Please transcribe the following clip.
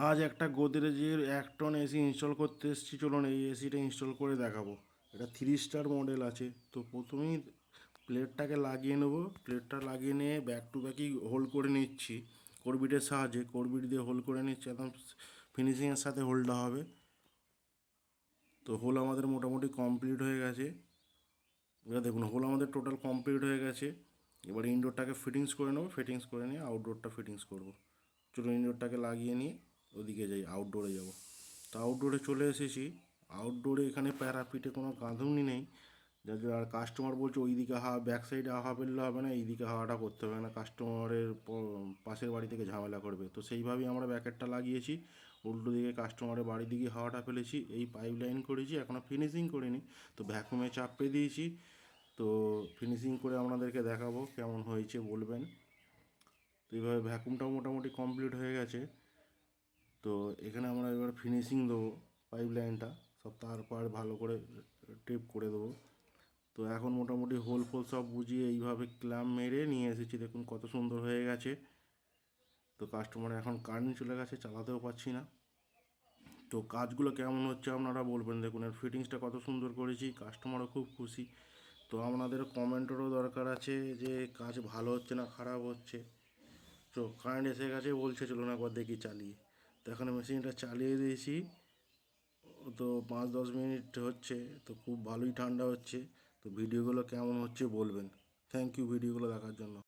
আজ একটা গোদরেজের 1 ton AC install করতে এসেছি। চলুন এই এসিটা ইনস্টল করে দেখাবো। এটা 3 স্টার মডেল আছে। তো প্রথমেই প্লেটটাকে লাগিয়ে নেব। প্লেটটা লাগিয়ে নিয়ে ব্যাক টু ব্যাকই হোল্ড করে নিচ্ছি করবিটের সাহায্যে। করবিট দিয়ে হোল্ড করে নিচ্ছি, একদম ফিনিশিংয়ের সাথে হোল্ডটা হবে। তো হোল আমাদের মোটামুটি কমপ্লিট হয়ে গেছে। এবার দেখুন হোল আমাদের টোটাল কমপ্লিট হয়ে গেছে। এবার ইনডোরটাকে ফিটিংস করে নেবো, ফিটিংস করে নিয়ে আউটডোরটা ফিটিংস করব। চলুন ইনডোরটাকে লাগিয়ে নিয়ে ওদিকে যাই, আউটডোরে যাব। তো আউটডোরে চলে এসেছি। আউটডোরে এখানে প্যারাপিটে কোনো গাঁথুনি নেই, যার জন্য আর কাস্টমার বলছে ওই দিকে হাওয়া, ব্যাক সাইডে হাওয়া ফেললে হবে না, এই দিকে হাওয়াটা করতে হবে না, কাস্টমারের পাশের বাড়ি থেকে ঝামেলা করবে। তো সেইভাবেই আমরা ব্যাকেটটা লাগিয়েছি। উল্টো দিকে কাস্টমারের বাড়ির দিকে হাওয়াটা ফেলেছি, এই পাইপ লাইন করেছি, এখনও ফিনিশিং করিনি। তো ভ্যাকুমে চাপে দিয়েছি। তো ফিনিশিং করে আপনাদেরকে দেখাবো কেমন হয়েছে বলবেন। তো এইভাবে ভ্যাকুমটাও মোটামুটি কমপ্লিট হয়ে গেছে। তো এখানে আমরা এবার ফিনিশিং দেবো, পাইপ লাইনটা সব তারপর ভালো করে টেপ করে দেবো। তো এখন মোটামুটি হোল ফোল সব বুঝিয়ে এইভাবে ক্ল্যাম্প মেরে নিয়ে এসেছি, দেখুন কত সুন্দর হয়ে গেছে। তো কাস্টমার এখন কারেন্ট চলে গেছে, চালাতেও পারছি না। তো কাজগুলো কেমন হচ্ছে আপনারা বলবেন। দেখুন এর ফিটিংসটা কত সুন্দর করেছি, কাস্টমারও খুব খুশি। তো আপনাদের কমেন্টেরও দরকার আছে যে কাজ ভালো হচ্ছে না খারাপ হচ্ছে। তো কারেন্ট এসে গেছে বলছে, চলুন একবার দেখি চালিয়ে। তো এখন মেশিনটা চালিয়ে দিয়েছি। তো 5-10 মিনিট হচ্ছে, তো খুব ভালোই ঠান্ডা হচ্ছে। তো ভিডিওগুলো কেমন হচ্ছে বলবেন। থ্যাংক ইউ ভিডিওগুলো দেখার জন্য।